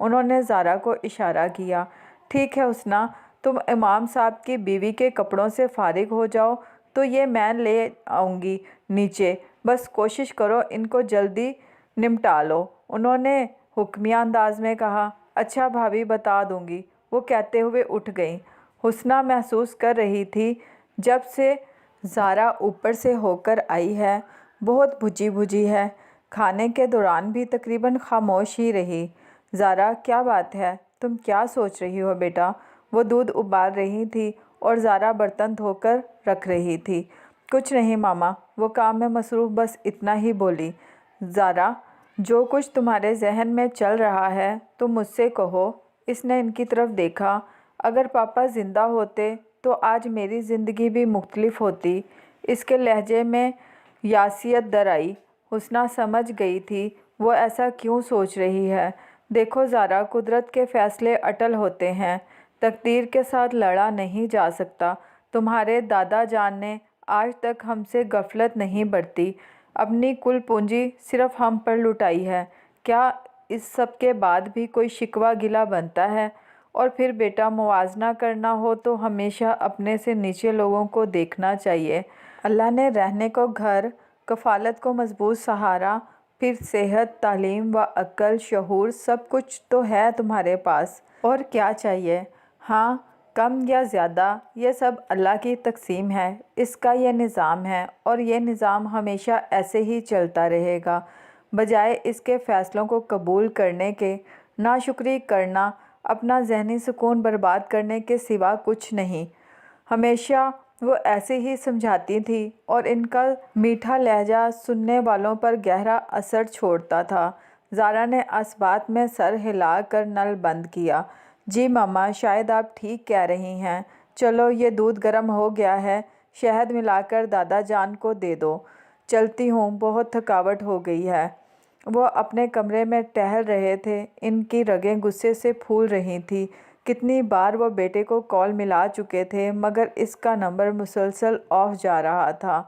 انہوں نے زارا کو اشارہ کیا۔ ٹھیک ہے حسنہ، تم امام صاحب کی بیوی کے کپڑوں سے فارغ ہو جاؤ تو یہ میں لے آؤں گی نیچے، بس کوشش کرو ان کو جلدی نمٹا لو، انہوں نے حکمیہ انداز میں کہا۔ اچھا بھابھی، بتا دوں گی، وہ کہتے ہوئے اٹھ گئیں۔ حسنہ محسوس کر رہی تھی جب سے زارا اوپر سے ہو کر آئی ہے بہت بھجی بھجی ہے۔ کھانے کے دوران بھی تقریباً خاموش ہی رہی۔ زارا، کیا بات ہے؟ تم کیا سوچ رہی ہو بیٹا؟ وہ دودھ ابال رہی تھی اور زارا برتن دھو کر رکھ رہی تھی۔ کچھ نہیں ماما، وہ کام میں مصروف، بس اتنا ہی بولی۔ زارا، جو کچھ تمہارے ذہن میں چل رہا ہے تم مجھ سے کہو۔ اس نے ان کی طرف دیکھا۔ اگر پاپا زندہ ہوتے تو آج میری زندگی بھی مختلف ہوتی۔ اس کے لہجے میں یاسیت در آئی۔ حسنہ سمجھ گئی تھی وہ ایسا کیوں سوچ رہی ہے۔ دیکھو زارا، قدرت کے فیصلے اٹل ہوتے ہیں، تقدیر کے ساتھ لڑا نہیں جا سکتا۔ تمہارے دادا جان نے آج تک ہم سے غفلت نہیں برتی، اپنی کل پونجی صرف ہم پر لٹائی ہے۔ کیا اس سب کے بعد بھی کوئی شکوہ گلہ بنتا ہے؟ اور پھر بیٹا، موازنہ کرنا ہو تو ہمیشہ اپنے سے نیچے لوگوں کو دیکھنا چاہیے۔ اللہ نے رہنے کو گھر، کفالت کو مضبوط سہارا، پھر صحت، تعلیم و عقل، شعور، سب کچھ تو ہے تمہارے پاس۔ اور کیا چاہیے؟ ہاں، کم یا زیادہ، یہ سب اللہ کی تقسیم ہے، اس کا یہ نظام ہے اور یہ نظام ہمیشہ ایسے ہی چلتا رہے گا۔ بجائے اس کے فیصلوں کو قبول کرنے کے، ناشکری کرنا اپنا ذہنی سکون برباد کرنے کے سوا کچھ نہیں۔ ہمیشہ وہ ایسے ہی سمجھاتی تھی اور ان کا میٹھا لہجہ سننے والوں پر گہرا اثر چھوڑتا تھا۔ زارا نے اثبات میں سر ہلا کر نل بند کیا۔ جی ماما، شاید آپ ٹھیک کہہ رہی ہیں۔ چلو، یہ دودھ گرم ہو گیا ہے، شہد ملا کر دادا جان کو دے دو۔ چلتی ہوں، بہت تھکاوٹ ہو گئی ہے۔ وہ اپنے کمرے میں ٹہل رہے تھے، ان کی رگیں غصے سے پھول رہی تھیں۔ کتنی بار وہ بیٹے کو کال ملا چکے تھے مگر اس کا نمبر مسلسل آف جا رہا تھا۔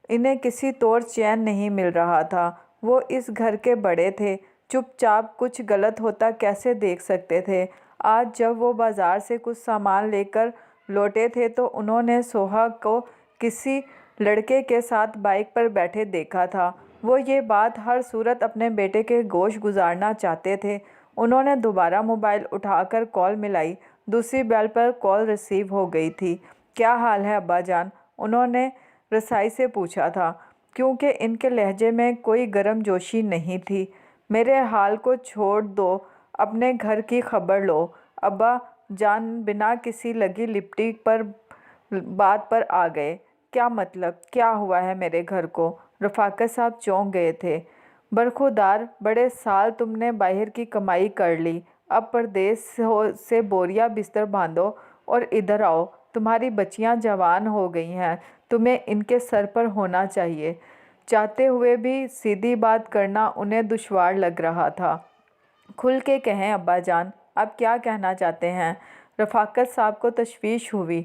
انہیں کسی طور چین نہیں مل رہا تھا۔ وہ اس گھر کے بڑے تھے، چپ چاپ کچھ غلط ہوتا کیسے دیکھ سکتے تھے؟ آج جب وہ بازار سے کچھ سامان لے کر لوٹے تھے تو انہوں نے سوہا کو کسی لڑکے کے ساتھ بائیک پر بیٹھے دیکھا تھا۔ وہ یہ بات ہر صورت اپنے بیٹے کے گوش گزارنا چاہتے تھے۔ انہوں نے دوبارہ موبائل اٹھا کر کال ملائی۔ دوسری بیل پر کال ریسیو ہو گئی تھی۔ کیا حال ہے ابا جان؟ انہوں نے رسائی سے پوچھا تھا، کیونکہ ان کے لہجے میں کوئی گرم جوشی نہیں تھی۔ میرے حال کو چھوڑ دو، اپنے گھر کی خبر لو۔ ابا جان بنا کسی لگی لپٹی پر بات پر آ گئے۔ کیا مطلب؟ کیا ہوا ہے میرے گھر کو؟ رفاقت صاحب چونک گئے تھے۔ برخودار، بڑے سال تم نے باہر کی کمائی کر لی، اب پردیس سے بوریا بستر باندھو اور ادھر آؤ۔ تمہاری بچیاں جوان ہو گئی ہیں، تمہیں ان کے سر پر ہونا چاہیے۔ چاہتے ہوئے بھی سیدھی بات کرنا انہیں دشوار لگ رہا تھا۔ کھل کے کہیں ابا جان، آپ کیا کہنا چاہتے ہیں؟ رفاقت صاحب کو تشویش ہوئی۔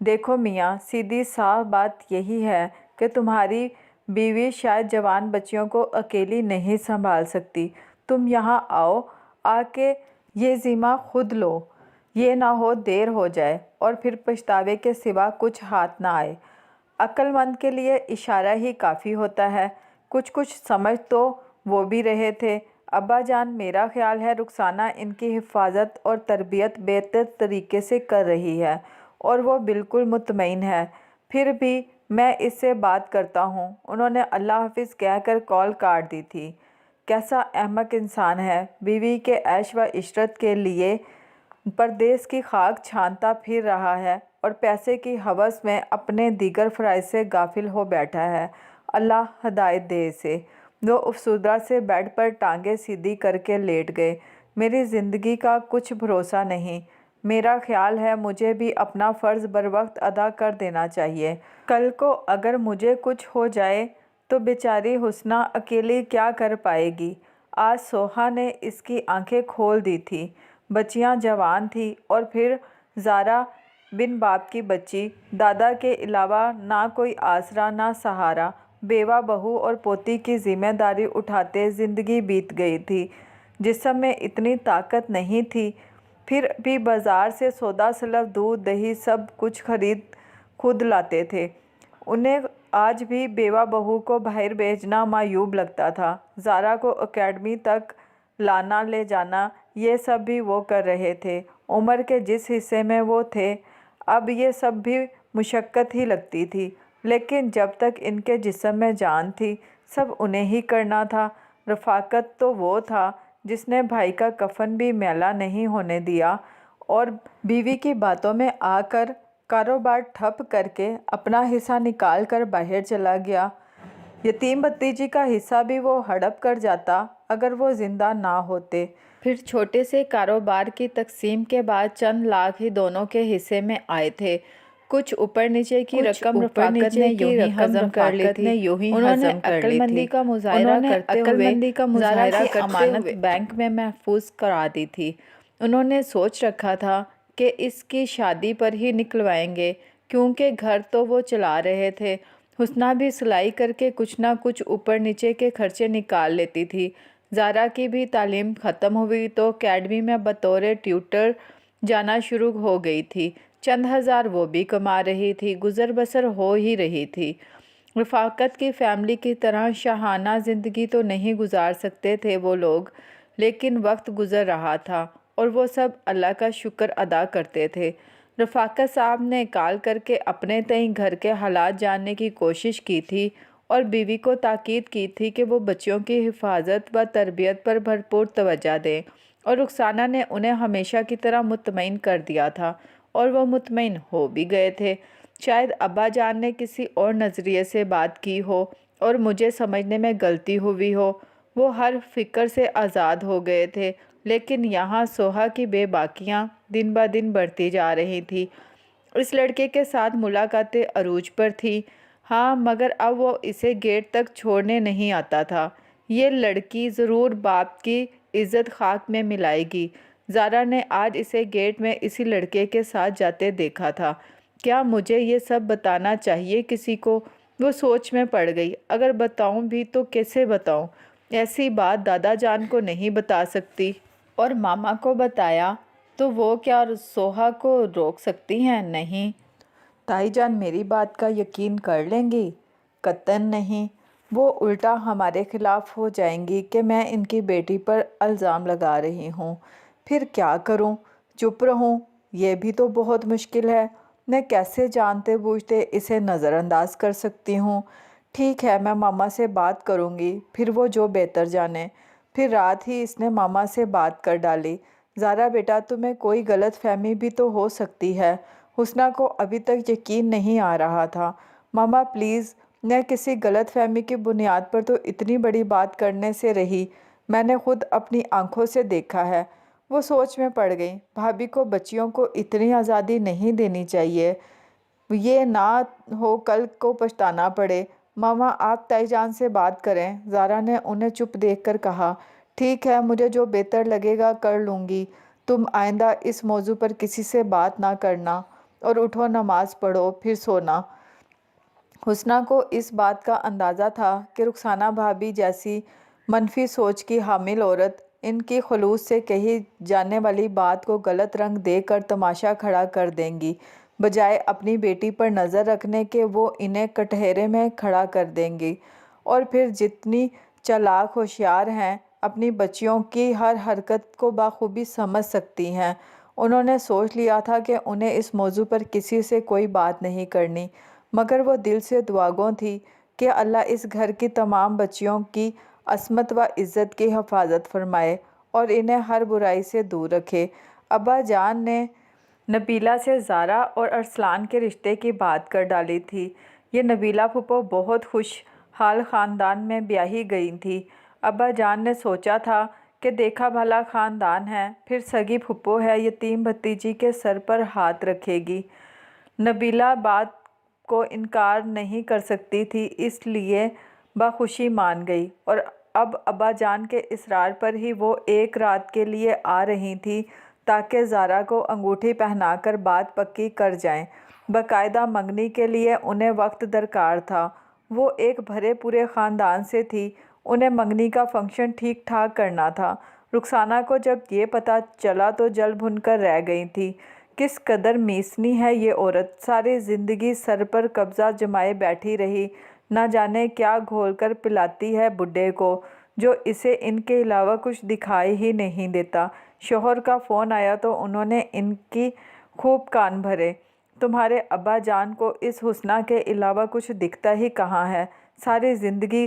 دیکھو میاں، سیدھی صاف بات یہی ہے کہ تمہاری بیوی شاید جوان بچیوں کو اکیلی نہیں سنبھال سکتی۔ تم یہاں آؤ، آ کے یہ ذمہ خود لو، یہ نہ ہو دیر ہو جائے اور پھر پچھتاوے کے سوا کچھ ہاتھ نہ آئے۔ عقل مند کے لیے اشارہ ہی کافی ہوتا ہے۔ کچھ سمجھ تو وہ بھی رہے تھے۔ ابا جان، میرا خیال ہے رخسانہ ان کی حفاظت اور تربیت بہتر طریقے سے کر رہی ہے اور وہ بالکل مطمئن ہے۔ پھر بھی میں اس سے بات کرتا ہوں۔ انہوں نے اللہ حافظ کہہ کر کال کاٹ دی تھی۔ کیسا احمق انسان ہے، بیوی کے عیش و عشرت کے لیے پردیس کی خاک چھانتا پھر رہا ہے اور پیسے کی ہوس میں اپنے دیگر فرائض سے غافل ہو بیٹھا ہے۔ اللہ ہدایت دے اسے۔ وہ افسردہ سے بیڈ پر ٹانگیں سیدھی کر کے لیٹ گئے۔ میری زندگی کا کچھ بھروسہ نہیں۔ میرا خیال ہے مجھے بھی اپنا فرض بروقت ادا کر دینا چاہیے۔ کل کو اگر مجھے کچھ ہو جائے تو بیچاری حسنہ اکیلی کیا کر پائے گی؟ آج سوہا نے اس کی آنکھیں کھول دی تھی۔ بچیاں جوان تھیں اور پھر زارا بن باپ کی بچی، دادا کے علاوہ نہ کوئی آسرا نہ سہارا، بیوہ بہو اور پوتی کی ذمہ داری اٹھاتے زندگی بیت گئی تھی۔ جسم میں اتنی طاقت نہیں تھی، پھر بھی بازار سے سودا سلف، دودھ، دہی سب کچھ خرید خود لاتے تھے۔ انہیں آج بھی بیوہ بہو کو باہر بھیجنا معیوب لگتا تھا۔ زارا کو اکیڈمی تک لانا لے جانا، یہ سب بھی وہ کر رہے تھے۔ عمر کے جس حصے میں وہ تھے اب یہ سب بھی مشقت ہی لگتی تھی، لیکن جب تک ان کے جسم میں جان تھی سب انہیں ہی کرنا تھا۔ رفاقت تو وہ تھا جس نے بھائی کا کفن بھی میلا نہیں ہونے دیا اور بیوی کی باتوں میں آ کر کاروبار ٹھپ کر کے اپنا حصہ نکال کر باہر چلا گیا۔ یتیم بھتیجی کا حصہ بھی وہ ہڑپ کر جاتا اگر وہ زندہ نہ ہوتے۔ پھر چھوٹے سے کاروبار کی تقسیم کے بعد چند لاکھ ہی دونوں کے حصے میں آئے تھے۔ کچھ اوپر نیچے کی رقم رفاقت نے یوں ہی ہضم کر لی تھی۔ انہوں نے عقل مندی کا مظاہرہ کرتے ہوئے زارا کی امانت بینک میں محفوظ کرا دی تھی۔ انہوں نے سوچ رکھا تھا کہ اس کی شادی پر ہی نکلوائیں گے، کیونکہ گھر تو وہ چلا رہے تھے۔ حسنہ بھی سلائی کر کے کچھ نہ کچھ اوپر نیچے کے خرچے نکال لیتی تھی۔ زارا کی بھی تعلیم ختم ہوئی تو اکیڈمی میں بطور ٹیوٹر جانا شروع ہو گئی تھی۔ چند ہزار وہ بھی کما رہی تھی، گزر بسر ہو ہی رہی تھی۔ رفاقت کی فیملی کی طرح شاہانہ زندگی تو نہیں گزار سکتے تھے وہ لوگ، لیکن وقت گزر رہا تھا اور وہ سب اللہ کا شکر ادا کرتے تھے۔ رفاقت صاحب نے کال کر کے اپنے تئیں گھر کے حالات جاننے کی کوشش کی تھی اور بیوی کو تاکید کی تھی کہ وہ بچوں کی حفاظت و تربیت پر بھرپور توجہ دیں، اور رخسانہ نے انہیں ہمیشہ کی طرح مطمئن کر دیا تھا اور وہ مطمئن ہو بھی گئے تھے۔ شاید ابا جان نے کسی اور نظریے سے بات کی ہو اور مجھے سمجھنے میں غلطی ہوئی ہو۔ وہ ہر فکر سے آزاد ہو گئے تھے، لیکن یہاں سوہا کی بے باکیاں دن بہ دن بڑھتی جا رہی تھی۔ اس لڑکے کے ساتھ ملاقاتیں عروج پر تھی، ہاں، مگر اب وہ اسے گیٹ تک چھوڑنے نہیں آتا تھا۔ یہ لڑکی ضرور باپ کی عزت خاک میں ملائے گی۔ زارا نے آج اسے گیٹ میں اسی لڑکے کے ساتھ جاتے دیکھا تھا۔ کیا مجھے یہ سب بتانا چاہیے کسی کو؟ وہ سوچ میں پڑ گئی۔ اگر بتاؤں بھی تو کیسے بتاؤں؟ ایسی بات دادا جان کو نہیں بتا سکتی، اور ماما کو بتایا تو وہ کیا سوہا کو روک سکتی ہیں؟ نہیں۔ تائی جان میری بات کا یقین کر لیں گی؟ قطعاً نہیں۔ وہ الٹا ہمارے خلاف ہو جائیں گی کہ میں ان کی بیٹی پر الزام لگا رہی ہوں۔ پھر کیا کروں؟ چپ رہوں؟ یہ بھی تو بہت مشکل ہے۔ میں کیسے جانتے بوجھتے اسے نظر انداز کر سکتی ہوں؟ ٹھیک ہے، میں ماما سے بات کروں گی، پھر وہ جو بہتر جانے۔ پھر رات ہی اس نے ماما سے بات کر ڈالی۔ زارا بیٹا، تمہیں کوئی غلط فہمی بھی تو ہو سکتی ہے۔ حسنہ کو ابھی تک یقین نہیں آ رہا تھا۔ ماما پلیز، میں کسی غلط فہمی کی بنیاد پر تو اتنی بڑی بات کرنے سے رہی، میں نے خود اپنی آنکھوں سے دیکھا ہے۔ وہ سوچ میں پڑ گئی۔ بھابھی کو بچیوں کو اتنی آزادی نہیں دینی چاہیے، یہ نہ ہو کل کو پچھتانا پڑے۔ ماما آپ تائی جان سے بات کریں۔ زارا نے انہیں چپ دیکھ کر کہا، ٹھیک ہے، مجھے جو بہتر لگے گا کر لوں گی۔ تم آئندہ اس موضوع پر کسی سے بات نہ کرنا، اور اٹھو نماز پڑھو پھر سونا۔ حسنہ کو اس بات کا اندازہ تھا کہ رخسانہ بھابھی جیسی منفی سوچ کی حامل عورت ان کی خلوص سے کہی جانے والی بات کو غلط رنگ دے کر تماشا کھڑا کر دیں گی، بجائے اپنی بیٹی پر نظر رکھنے کے وہ انہیں کٹہرے میں کھڑا کر دیں گی، اور پھر جتنی چالاک ہوشیار ہیں اپنی بچیوں کی ہر حرکت کو بخوبی سمجھ سکتی ہیں۔ انہوں نے سوچ لیا تھا کہ انہیں اس موضوع پر کسی سے کوئی بات نہیں کرنی، مگر وہ دل سے دعاگو تھی کہ اللہ اس گھر کی تمام بچیوں کی عصمت و عزت کی حفاظت فرمائے اور انہیں ہر برائی سے دور رکھے۔ ابا جان نے نبیلہ سے زارا اور ارسلان کے رشتے کی بات کر ڈالی تھی۔ یہ نبیلہ پھوپھو بہت خوش حال خاندان میں بیاہی گئی تھی۔ ابا جان نے سوچا تھا کہ دیکھا بھلا خاندان ہے، پھر سگی پھوپھو ہے، یتیم بھتیجی کے سر پر ہاتھ رکھے گی۔ نبیلہ بات کو انکار نہیں کر سکتی تھی، اس لیے بخوشی مان گئی، اور اب ابا جان کے اصرار پر ہی وہ ایک رات کے لیے آ رہی تھی تاکہ زارا کو انگوٹھی پہنا کر بات پکی کر جائیں۔ باقاعدہ منگنی کے لیے انہیں وقت درکار تھا۔ وہ ایک بھرے پورے خاندان سے تھی، انہیں منگنی کا فنکشن ٹھیک ٹھاک کرنا تھا۔ رخسانہ کو جب یہ پتہ چلا تو جل بھن کر رہ گئی تھی۔ کس قدر میسنی ہے یہ عورت، ساری زندگی سر پر قبضہ جمائے بیٹھی رہی، نہ جانے کیا گھول کر پلاتی ہے بڈھے کو، جو اسے ان کے علاوہ کچھ دکھائی ہی نہیں دیتا۔ شوہر کا فون آیا تو انہوں نے ان کی خوب کان بھرے۔ تمہارے ابا جان کو اس حسنہ کے علاوہ کچھ دکھتا ہی کہاں ہے؟ ساری زندگی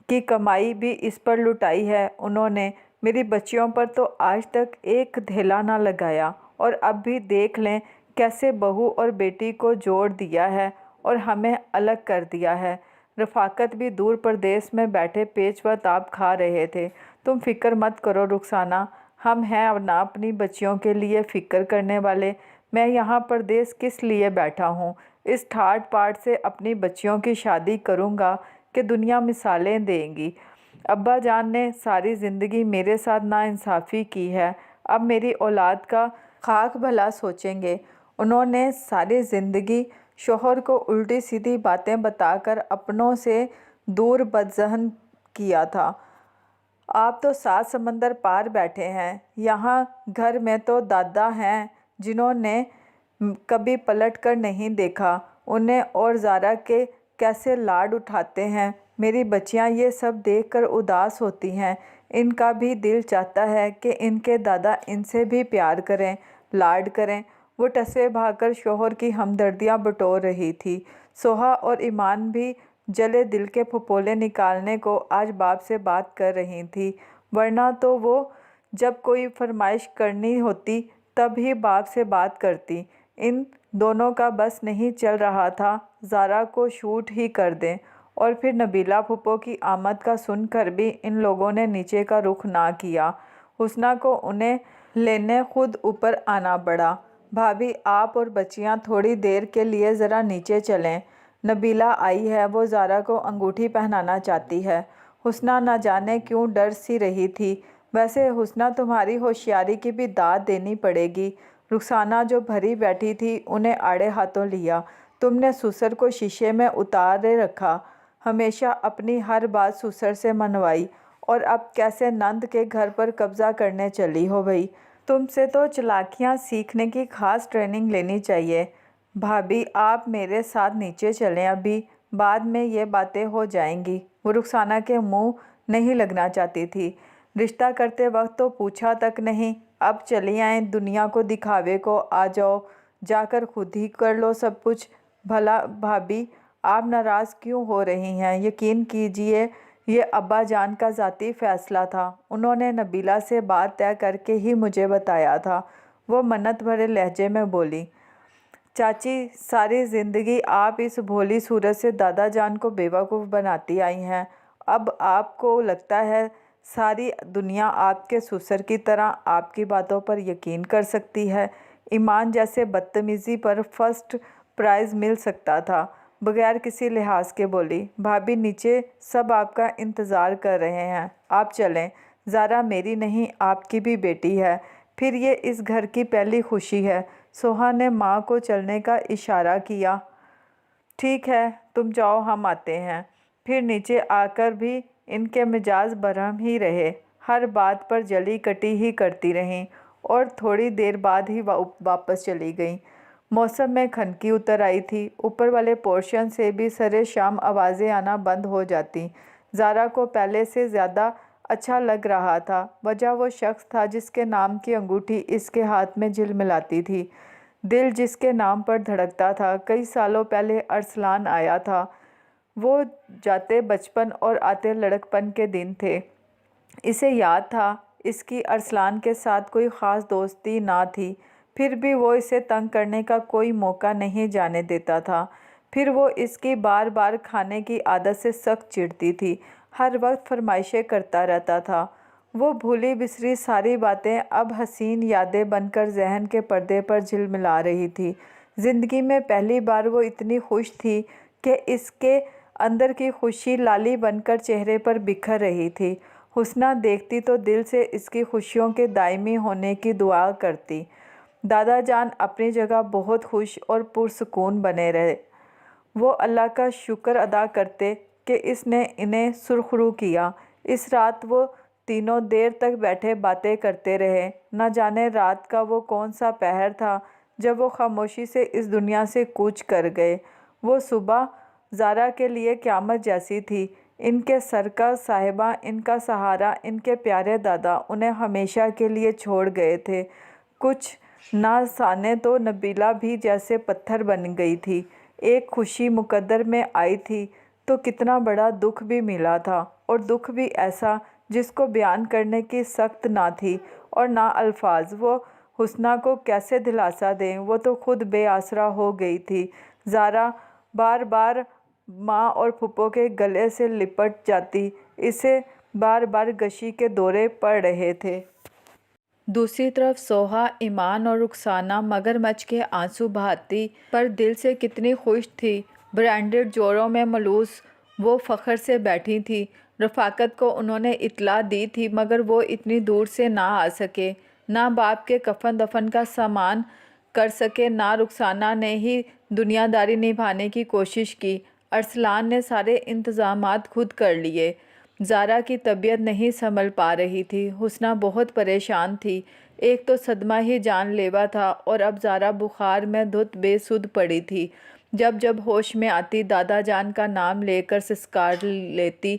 کی کمائی بھی اس پر لٹائی ہے انہوں نے، میری بچیوں پر تو آج تک ایک دھیلا نہ لگایا، اور اب بھی دیکھ لیں کیسے بہو اور بیٹی کو جوڑ دیا ہے اور ہمیں الگ کر دیا ہے۔ رفاقت بھی دور پردیس میں بیٹھے پیچ و تاب کھا رہے تھے۔ تم فکر مت کرو رخسانہ، ہم ہیں نہ اپنی بچیوں کے لیے فکر کرنے والے۔ میں یہاں پردیس کس لیے بیٹھا ہوں؟ اس ٹھاٹ پاٹ سے اپنی بچیوں کی شادی کروں گا کہ دنیا مثالیں دے گی۔ ابا جان نے ساری زندگی میرے ساتھ ناانصافی کی ہے، اب میری اولاد کا خاک بھلا سوچیں گے۔ انہوں نے ساری زندگی شوہر کو الٹی سیدھی باتیں بتا کر اپنوں سے دور بدذہن کیا تھا۔ آپ تو 7 سمندر پار بیٹھے ہیں، یہاں گھر میں تو دادا ہیں جنہوں نے کبھی پلٹ کر نہیں دیکھا انہیں، اور زارا کے کیسے لاڈ اٹھاتے ہیں۔ میری بچیاں یہ سب دیکھ کر اداس ہوتی ہیں، ان کا بھی دل چاہتا ہے کہ ان کے دادا ان سے بھی پیار کریں، لاڈ کریں۔ وہ ٹسے بھا کر شوہر کی ہمدردیاں بٹور رہی تھی۔ سوہا اور ایمان بھی جلے دل کے پھپھولے نکالنے کو آج باپ سے بات کر رہی تھی، ورنہ تو وہ جب کوئی فرمائش کرنی ہوتی تب ہی باپ سے بات کرتی۔ ان دونوں کا بس نہیں چل رہا تھا زارا کو شوٹ ہی کر دیں، اور پھر نبیلہ پھپھو کی آمد کا سن کر بھی ان لوگوں نے نیچے کا رخ نہ کیا۔ حسنہ کو انہیں لینے خود اوپر آنا پڑا۔ بھابھی آپ اور بچیاں تھوڑی دیر کے لیے ذرا نیچے چلیں، نبیلہ آئی ہے، وہ زارا کو انگوٹھی پہنانا چاہتی ہے۔ حسنہ نہ جانے کیوں ڈر سی رہی تھی۔ ویسے حسنہ تمہاری ہوشیاری کی بھی داد دینی پڑے گی۔ رخسانہ جو بھری بیٹھی تھی انہیں آڑے ہاتھوں لیا۔ تم نے سسر کو شیشے میں اتارے رکھا، ہمیشہ اپنی ہر بات سسر سے منوائی، اور اب کیسے نند کے گھر پر قبضہ کرنے چلی ہو بھئی؟ تم سے تو چالاکیاں سیکھنے کی خاص ٹریننگ لینی چاہیے۔ بھابھی آپ میرے ساتھ نیچے چلیں، ابھی بعد میں یہ باتیں ہو جائیں گی۔ وہ رخسانہ کے منہ نہیں لگنا چاہتی تھی۔ رشتہ کرتے وقت تو پوچھا تک نہیں، اب چلی آئیں دنیا کو دکھاوے کو، آ جاؤ، جا کر خود ہی کر لو سب کچھ۔ بھلا بھابھی آپ ناراض کیوں ہو رہی ہیں؟ یقین کیجئے یہ ابا جان کا ذاتی فیصلہ تھا، انہوں نے نبیلہ سے بات طے کر کے ہی مجھے بتایا تھا۔ وہ منت بھرے لہجے میں بولی۔ چاچی ساری زندگی آپ اس بھولی صورت سے دادا جان کو بے وقوف بناتی آئی ہیں، اب آپ کو لگتا ہے ساری دنیا آپ کے سسر کی طرح آپ کی باتوں پر یقین کر سکتی ہے؟ ایمان جیسے بدتمیزی پر فرسٹ پرائز مل سکتا تھا۔ بغیر کسی لحاظ کے بولی، بھابھی نیچے سب آپ کا انتظار کر رہے ہیں، آپ چلیں۔ زارا میری نہیں آپ کی بھی بیٹی ہے، پھر یہ اس گھر کی پہلی خوشی ہے۔ سوہا نے ماں کو چلنے کا اشارہ کیا۔ ٹھیک ہے تم جاؤ، ہم آتے ہیں۔ پھر نیچے آ کر بھی ان کے مزاج برہم ہی رہے، ہر بات پر جلی کٹی ہی کرتی رہیں، اور تھوڑی دیر بعد ہی واپس چلی گئیں۔ موسم میں خنکی اتر آئی تھی، اوپر والے پورشن سے بھی سرے شام آوازیں آنا بند ہو جاتی۔ زارا کو پہلے سے زیادہ اچھا لگ رہا تھا، وجہ وہ شخص تھا جس کے نام کی انگوٹھی اس کے ہاتھ میں جھلملاتی تھی، دل جس کے نام پر دھڑکتا تھا۔ کئی سالوں پہلے ارسلان آیا تھا، وہ جاتے بچپن اور آتے لڑکپن کے دن تھے۔ اسے یاد تھا اس کی ارسلان کے ساتھ کوئی خاص دوستی نہ تھی، پھر بھی وہ اسے تنگ کرنے کا کوئی موقع نہیں جانے دیتا تھا۔ پھر وہ اس کی بار بار کھانے کی عادت سے سخت چڑھتی تھی، ہر وقت فرمائشیں کرتا رہتا تھا۔ وہ بھولی بسری ساری باتیں اب حسین یادیں بن کر ذہن کے پردے پر جھلملا رہی تھی۔ زندگی میں پہلی بار وہ اتنی خوش تھی کہ اس کے اندر کی خوشی لالی بن کر چہرے پر بکھر رہی تھی۔ حسنہ دیکھتی تو دل سے اس کی خوشیوں کے دائمی ہونے کی دعا کرتی۔ دادا جان اپنی جگہ بہت خوش اور پرسکون بنے رہے۔ وہ اللہ کا شکر ادا کرتے کہ اس نے انہیں سرخرو کیا۔ اس رات وہ تینوں دیر تک بیٹھے باتیں کرتے رہے۔ نہ جانے رات کا وہ کون سا پہر تھا جب وہ خاموشی سے اس دنیا سے کوچ کر گئے۔ وہ صبح زارا کے لیے قیامت جیسی تھی۔ ان کے سر کا صاحبہ، ان کا سہارا، ان کے پیارے دادا انہیں ہمیشہ کے لیے چھوڑ گئے تھے۔ کچھ نہ سانے تو نبیلہ بھی جیسے پتھر بن گئی تھی۔ ایک خوشی مقدر میں آئی تھی تو کتنا بڑا دکھ بھی ملا تھا، اور دکھ بھی ایسا جس کو بیان کرنے کی سخت نہ تھی اور نہ الفاظ۔ وہ حسنہ کو کیسے دلاسا دیں، وہ تو خود بے آسرا ہو گئی تھی۔ زارا بار بار ماں اور پھپھو کے گلے سے لپٹ جاتی، اسے بار بار غشی کے دورے پڑ رہے تھے۔ دوسری طرف سوہا، ایمان اور رخسانہ مگرمچھ کے آنسو بہاتی پر دل سے کتنی خوش تھی۔ برانڈڈ جوڑوں میں ملوث وہ فخر سے بیٹھی تھی۔ رفاقت کو انہوں نے اطلاع دی تھی مگر وہ اتنی دور سے نہ آ سکے، نہ باپ کے کفن دفن کا سامان کر سکے، نہ رخسانہ نے ہی دنیا داری نبھانے کی کوشش کی۔ ارسلان نے سارے انتظامات خود کر لیے۔ زارا کی طبیعت نہیں سنبھل پا رہی تھی۔ حسنہ بہت پریشان تھی۔ ایک تو صدمہ ہی جان لیوا تھا اور اب زارا بخار میں دھت بے سدھ پڑی تھی۔ جب جب ہوش میں آتی دادا جان کا نام لے کر سسکار لیتی،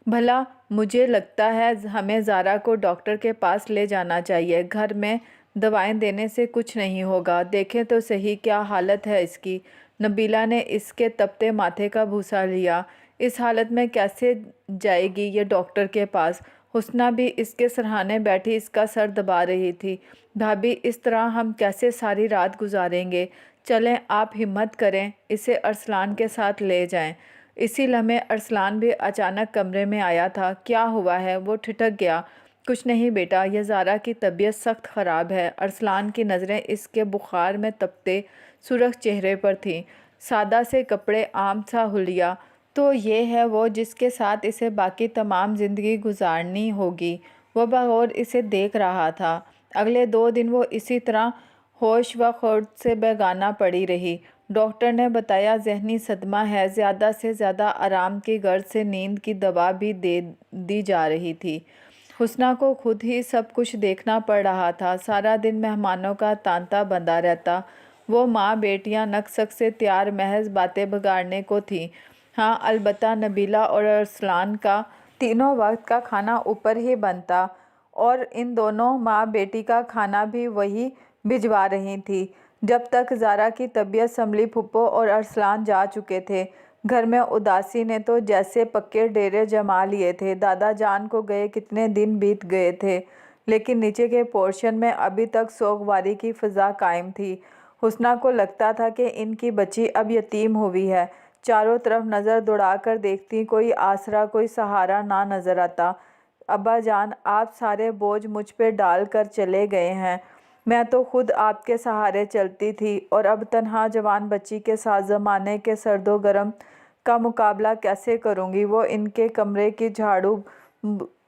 بھلا مجھے لگتا ہے ہمیں زارا کو ڈاکٹر کے پاس لے جانا چاہیے، گھر میں دوائیں دینے سے کچھ نہیں ہوگا، دیکھیں تو صحیح کیا حالت ہے اس کی۔ نبیلہ نے اس کے تپتے ماتھے کا بوسہ لیا۔ اس حالت میں کیسے جائے گی یہ ڈاکٹر کے پاس؟ حسنہ بھی اس کے سرہانے بیٹھی اس کا سر دبا رہی تھی۔ بھابھی اس طرح ہم کیسے ساری رات گزاریں گے؟ چلیں آپ ہمت کریں، اسے ارسلان کے ساتھ لے جائیں۔ اسی لمحے ارسلان بھی اچانک کمرے میں آیا تھا۔ کیا ہوا ہے؟ وہ ٹھٹک گیا۔ کچھ نہیں بیٹا، یہ زارا کی طبیعت سخت خراب ہے۔ ارسلان کی نظریں اس کے بخار میں تپتے سرخ چہرے پر تھیں۔ سادہ سے کپڑے، عام سا حلیہ، تو یہ ہے وہ جس کے ساتھ اسے باقی تمام زندگی گزارنی ہوگی۔ وہ بغور اسے دیکھ رہا تھا۔ اگلے 2 دن وہ اسی طرح ہوش و خرد سے بیگانہ پڑی رہی۔ ڈاکٹر نے بتایا ذہنی صدمہ ہے، زیادہ سے زیادہ آرام کی غرض سے نیند کی دوا بھی دے دی جا رہی تھی۔ حسنہ کو خود ہی سب کچھ دیکھنا پڑ رہا تھا۔ سارا دن مہمانوں کا تانتا بندھا رہتا۔ وہ ماں بیٹیاں نک سک سے تیار محض باتیں بگاڑنے کو تھیں۔ ہاں البتہ نبیلہ اور ارسلان کا تینوں وقت کا کھانا اوپر ہی بنتا، اور ان دونوں ماں بیٹی کا کھانا بھی وہی بھجوا رہی تھی۔ جب تک زارا کی طبیعت سنبھلی پھپھو اور ارسلان جا چکے تھے۔ گھر میں اداسی نے تو جیسے پکے ڈیرے جما لیے تھے۔ دادا جان کو گئے کتنے دن بیت گئے تھے، لیکن نیچے کے پورشن میں ابھی تک سوگواری کی فضا قائم تھی۔ حسنہ کو لگتا تھا کہ ان کی بچی اب یتیم ہوئی ہے۔ چاروں طرف نظر دوڑا کر دیکھتی، کوئی آسرا، کوئی سہارا نہ نظر آتا۔ ابا جان، آپ سارے بوجھ مجھ پہ ڈال کر چلے گئے ہیں، میں تو خود آپ کے سہارے چلتی تھی، اور اب تنہا جوان بچی کے ساتھ زمانے کے سرد و گرم کا مقابلہ کیسے کروں گی؟ وہ ان کے کمرے کی جھاڑو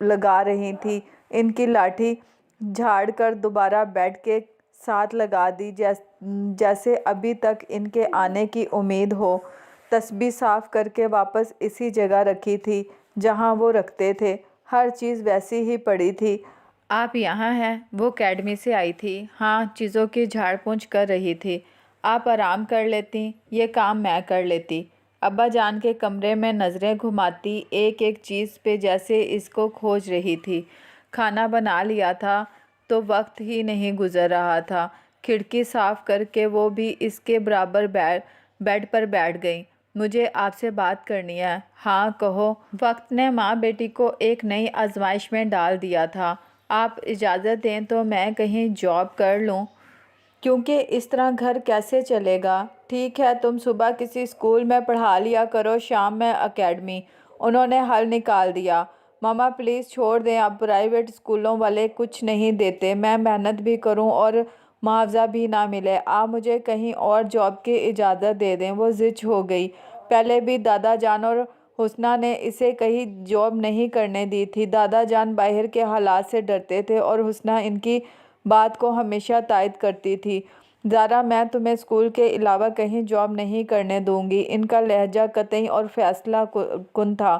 لگا رہی تھی۔ ان کی لاٹھی جھاڑ کر دوبارہ بیڈ کے ساتھ لگا دی، جیسے ابھی تک ان کے آنے کی امید ہو۔ تسبیح صاف کر کے واپس اسی جگہ رکھی تھی جہاں وہ رکھتے تھے۔ ہر چیز ویسی ہی پڑی تھی۔ آپ یہاں ہیں؟ وہ اکیڈمی سے آئی تھی۔ ہاں، چیزوں کی جھاڑ پونچھ کر رہی تھی۔ آپ آرام کر لیتی، یہ کام میں کر لیتی۔ ابا جان کے کمرے میں نظریں گھماتی، ایک ایک چیز پہ جیسے اس کو کھوج رہی تھی۔ کھانا بنا لیا تھا تو وقت ہی نہیں گزر رہا تھا۔ کھڑکی صاف کر کے وہ بھی اس کے برابر بیڈ پر بیٹھ گئی۔ مجھے آپ سے بات کرنی ہے۔ ہاں کہو۔ وقت نے ماں بیٹی کو ایک نئی آزمائش میں ڈال دیا تھا۔ آپ اجازت دیں تو میں کہیں جاب کر لوں، کیونکہ اس طرح گھر کیسے چلے گا؟ ٹھیک ہے، تم صبح کسی اسکول میں پڑھا لیا کرو، شام میں اکیڈمی۔ انہوں نے حل نکال دیا۔ ماما پلیز چھوڑ دیں، اب پرائیویٹ اسکولوں والے کچھ نہیں دیتے، میں محنت بھی کروں اور معاوضہ بھی نہ ملے، آپ مجھے کہیں اور جاب کی اجازت دے دیں۔ وہ زچ ہو گئی۔ پہلے بھی دادا جان اور حسنہ نے اسے کہیں جاب نہیں کرنے دی تھی۔ دادا جان باہر کے حالات سے ڈرتے تھے اور حسنہ ان کی بات کو ہمیشہ تائید کرتی تھی۔ زارا، میں تمہیں اسکول کے علاوہ کہیں جاب نہیں کرنے دوں گی۔ ان کا لہجہ قطعی اور فیصلہ کن تھا۔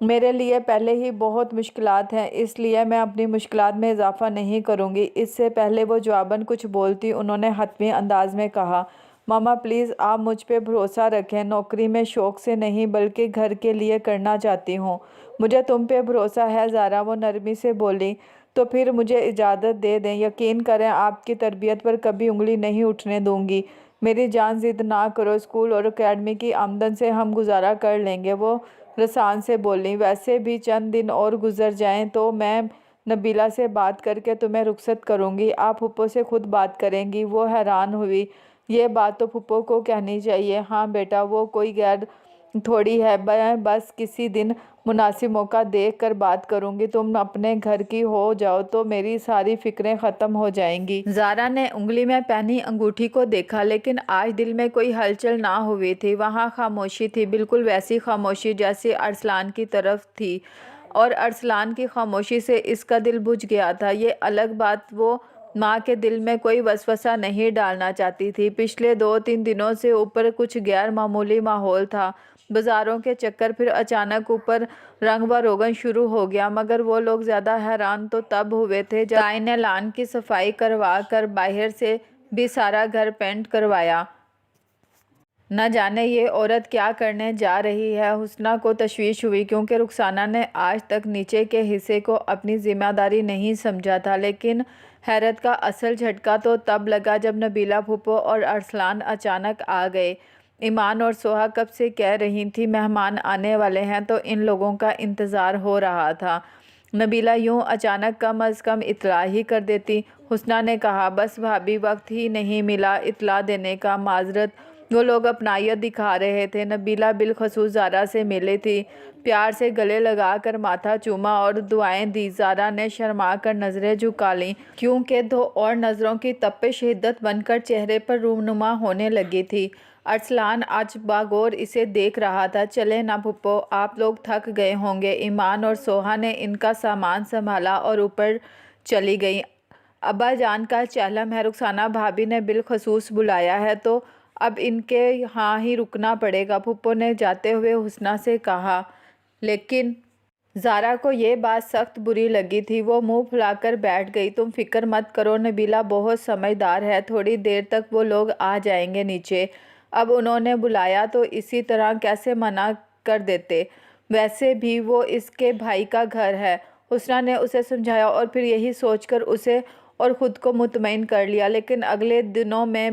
میرے لیے پہلے ہی بہت مشکلات ہیں، اس لیے میں اپنی مشکلات میں اضافہ نہیں کروں گی۔ اس سے پہلے وہ جواباً کچھ بولتی، انہوں نے حتمی انداز میں کہا، ماما پلیز آپ مجھ پہ بھروسہ رکھیں، نوکری میں شوق سے نہیں بلکہ گھر کے لیے کرنا چاہتی ہوں۔ مجھے تم پہ بھروسہ ہے زارا، وہ نرمی سے بولی۔ تو پھر مجھے اجازت دے دیں، یقین کریں آپ کی تربیت پر کبھی انگلی نہیں اٹھنے دوں گی۔ میری جان ضد نہ کرو، اسکول اور اکیڈمی کی آمدن سے ہم گزارا کر لیں گے، وہ رسان سے بولی۔ ویسے بھی چند دن اور گزر جائیں تو میں نبیلہ سے بات کر کے تمہیں رخصت کروں گی، آپ پھپھو سے خود بات کریں گی۔ وہ حیران ہوئی، یہ بات تو پھپھو کو کہنی چاہیے۔ ہاں بیٹا، وہ کوئی غیر تھوڑی ہے، میں بس کسی دن مناسب موقع دیکھ کر بات کروں گی، تم اپنے گھر کی ہو جاؤ تو میری ساری فکریں ختم ہو جائیں گی۔ زارا نے انگلی میں پہنی انگوٹھی کو دیکھا، لیکن آج دل میں کوئی ہلچل نہ ہوئی تھی، وہاں خاموشی تھی، بالکل ویسی خاموشی جیسی ارسلان کی طرف تھی، اور ارسلان کی خاموشی سے اس کا دل بجھ گیا تھا۔ یہ الگ بات وہ ماں کے دل میں کوئی وسوسہ نہیں ڈالنا چاہتی تھی۔ پچھلے 2-3 دنوں سے اوپر کچھ غیر معمولی ماحول تھا، بازاروں کے چکر، پھر اچانک اوپر رنگ و روگن شروع ہو گیا، مگر وہ لوگ زیادہ حیران تو تب ہوئے تھے جب تائی نے لان کی صفائی کروا کر باہر سے بھی سارا گھر پینٹ کروایا۔ نہ جانے یہ عورت کیا کرنے جا رہی ہے، حسنہ کو تشویش ہوئی، کیونکہ رخسانہ نے آج تک نیچے کے حصے کو اپنی ذمہ داری نہیں سمجھا تھا، لیکن حیرت کا اصل جھٹکا تو تب لگا جب نبیلہ پھپھو اور ارسلان اچانک آ گئے۔ ایمان اور سوہا کب سے کہہ رہی تھیں مہمان آنے والے ہیں، تو ان لوگوں کا انتظار ہو رہا تھا۔ نبیلہ یوں اچانک کم از کم اطلاع ہی کر دیتی۔ حسنہ نے کہا، بس بھابی وقت ہی نہیں ملا اطلاع دینے کا، معذرت۔ وہ لوگ اپنائیت دکھا رہے تھے، نبیلہ بالخصوص زارا سے ملی تھی، پیار سے گلے لگا کر ماتھا چوما اور دعائیں دی۔ زارا نے شرما کر نظریں جھکا لیں، کیونکہ دو اور نظروں کی تپش شدت بن کر چہرے پر رونما ہونے لگی تھی۔ ارسلان آج باغور اسے دیکھ رہا تھا۔ چلیں نا پھپھو، آپ لوگ تھک گئے ہوں گے۔ ایمان اور سوہا نے ان کا سامان سنبھالا اور اوپر چلی گئیں۔ ابا جان کا چہلم ہے، رخسانہ بھابی نے بالخصوص بلایا ہے، تو اب ان کے ہاں ہی رکنا پڑے گا، پھپھو نے جاتے ہوئے حسنہ سے کہا۔ لیکن زارا کو یہ بات سخت بری لگی تھی، وہ منہ پھلا کر بیٹھ گئی۔ تم فکر مت کرو، نبیلہ بہت سمجھدار ہے، تھوڑی دیر تک وہ لوگ آ جائیں گے نیچے۔ اب انہوں نے بلایا تو اسی طرح کیسے منع کر دیتے، ویسے بھی وہ اس کے بھائی کا گھر ہے، حسنہ نے اسے سمجھایا، اور پھر یہی سوچ کر اسے اور خود کو مطمئن کر لیا۔ لیکن اگلے دنوں میں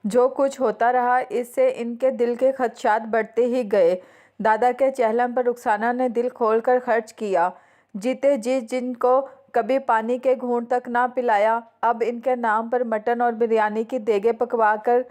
جو کچھ ہوتا رہا، اس سے ان کے دل کے خدشات بڑھتے ہی گئے۔ دادا کے چہلم پر رخسانہ نے دل کھول کر خرچ کیا، جیتے جی جن کو کبھی پانی کے گھونٹ تک نہ پلایا، اب ان کے نام پر مٹن اور بریانی کی دیگیں پکوا کر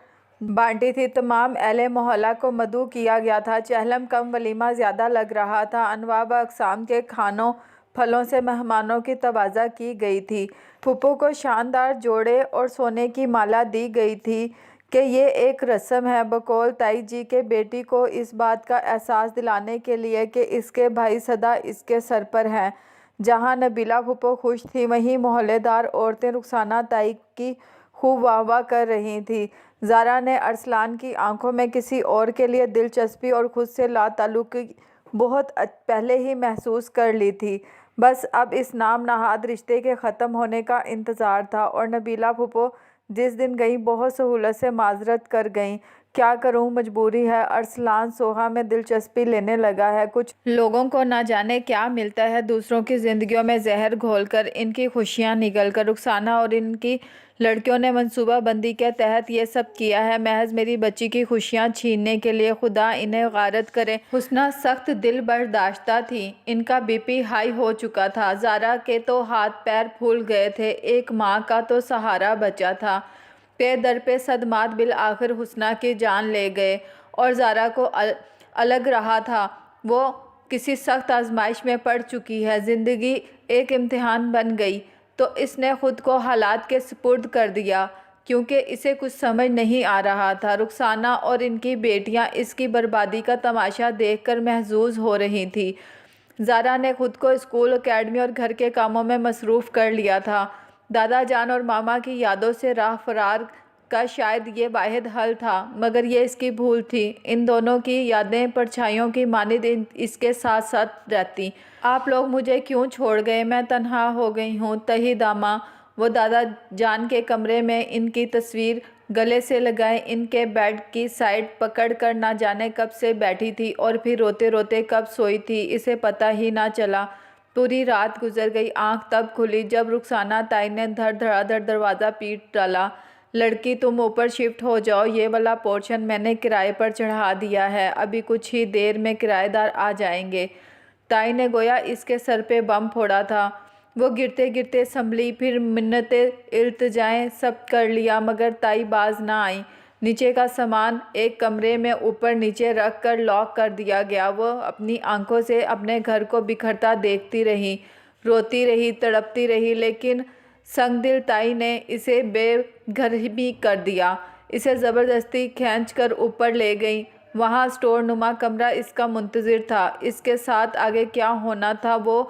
بانٹی تھی۔ تمام اہل محلہ کو مدعو کیا گیا تھا، چہلم کم ولیمہ زیادہ لگ رہا تھا، انواع و اقسام کے کھانوں پھلوں سے مہمانوں کی تواضع کی گئی تھی۔ پھپھو کو شاندار جوڑے اور سونے کی مالا دی گئی تھی کہ یہ ایک رسم ہے، بقول تائی جی کے بیٹی کو اس بات کا احساس دلانے کے لیے کہ اس کے بھائی سدا اس کے سر پر ہیں۔ جہاں نبیلہ پھپھو خوش تھی، وہیں محلے دار عورتیں رخسانہ تائی کی خوب واہ واہ کر رہی تھیں۔ زارا نے ارسلان کی آنکھوں میں کسی اور کے لیے دلچسپی اور خود سے لا تعلقی بہت پہلے ہی محسوس کر لی تھی، بس اب اس نام نہاد رشتے کے ختم ہونے کا انتظار تھا۔ اور نبیلہ پھپھو جس دن گئیں بہت سہولت سے معذرت کر گئیں، کیا کروں مجبوری ہے، ارسلان سوہا میں دلچسپی لینے لگا ہے۔ کچھ لوگوں کو نہ جانے کیا ملتا ہے، دوسروں کی زندگیوں میں زہر گھول کر ان کی خوشیاں نگل کر۔ رخسانہ اور ان کی لڑکیوں نے منصوبہ بندی کے تحت یہ سب کیا ہے، محض میری بچی کی خوشیاں چھیننے کے لیے، خدا انہیں غارت کرے۔ حسنہ سخت دل برداشتہ تھی، ان کا بی پی ہائی ہو چکا تھا، زارا کے تو ہاتھ پیر پھول گئے تھے، ایک ماں کا تو سہارا بچا تھا۔ پے در پہ صدمات بالآخر حسنہ کی جان لے گئے، اور زارا کو الگ رہا تھا، وہ کسی سخت آزمائش میں پڑ چکی ہے، زندگی ایک امتحان بن گئی، تو اس نے خود کو حالات کے سپرد کر دیا، کیونکہ اسے کچھ سمجھ نہیں آ رہا تھا۔ رخسانہ اور ان کی بیٹیاں اس کی بربادی کا تماشا دیکھ کر محظوظ ہو رہی تھیں۔ زارا نے خود کو اسکول، اکیڈمی اور گھر کے کاموں میں مصروف کر لیا تھا، دادا جان اور ماما کی یادوں سے راہ فرار کا شاید یہ واحد حل تھا، مگر یہ اس کی بھول تھی۔ ان دونوں کی یادیں پرچھائیوں کی مانند اس کے ساتھ ساتھ رہتی۔ آپ لوگ مجھے کیوں چھوڑ گئے؟ میں تنہا ہو گئی ہوں۔ تہی داماں وہ دادا جان کے کمرے میں ان کی تصویر گلے سے لگائے ان کے بیڈ کی سائیڈ پکڑ کر نہ جانے کب سے بیٹھی تھی اور پھر روتے روتے کب سوئی تھی، اسے پتہ ہی نہ چلا۔ پوری رات گزر گئی، آنکھ تب کھلی جب رخسانہ تائی نے دھڑ دھڑا دھڑ دروازہ پیٹ ڈالا۔ لڑکی تم اوپر شفٹ ہو جاؤ، یہ والا پورشن میں نے کرائے پر چڑھا دیا ہے، ابھی کچھ ہی دیر میں کرایہ دار آ جائیں گے۔ تائی نے گویا اس کے سر پہ بم پھوڑا تھا۔ وہ گرتے گرتے سنبھلی، پھر منتیں التجائیں سب کر لیا، مگر تائی باز نہ آئی۔ نیچے کا سامان ایک کمرے میں اوپر نیچے رکھ کر لاک کر دیا گیا۔ وہ اپنی آنکھوں سے اپنے گھر کو بکھرتا دیکھتی رہی، روتی رہی، تڑپتی رہی، لیکن سنگ دل تائی نے اسے بے گھر بھی کر دیا۔ اسے زبردستی کھینچ کر اوپر لے گئی۔ وہاں اسٹور نما کمرہ اس کا منتظر تھا۔ اس کے ساتھ آگے کیا ہونا تھا وہ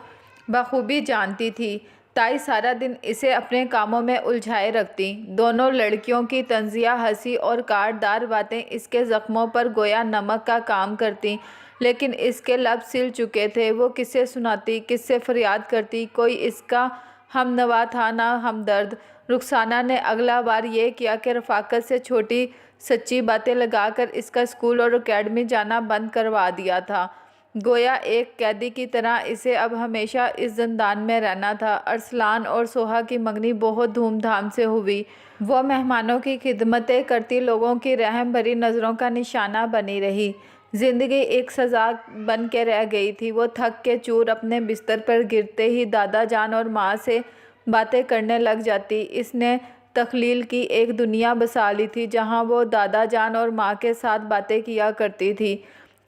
بخوبی جانتی تھی۔ تائی سارا دن اسے اپنے کاموں میں الجھائے رکھتی۔ دونوں لڑکیوں کی طنزیہ ہنسی اور کاٹدار باتیں اس کے زخموں پر گویا نمک کا کام کرتیں، لیکن اس کے لب سل چکے تھے۔ وہ کس سے سناتی، کس سے فریاد کرتی؟ کوئی اس کا ہم نوا تھا نہ ہمدرد۔ رخسانہ نے اگلا وار یہ کیا کہ رفاقت سے چھوٹی سچی باتیں لگا کر اس کا اسکول اور اکیڈمی جانا بند کروا دیا تھا۔ گویا ایک قیدی کی طرح اسے اب ہمیشہ اس زندان میں رہنا تھا۔ ارسلان اور سوہا کی منگنی بہت دھوم دھام سے ہوئی۔ وہ مہمانوں کی خدمتیں کرتی لوگوں کی رحم بھری نظروں کا نشانہ بنی رہی۔ زندگی ایک سزا بن کے رہ گئی تھی۔ وہ تھک کے چور اپنے بستر پر گرتے ہی دادا جان اور ماں سے باتیں کرنے لگ جاتی۔ اس نے تخیل کی ایک دنیا بسا لی تھی جہاں وہ دادا جان اور ماں کے ساتھ باتیں کیا کرتی تھی۔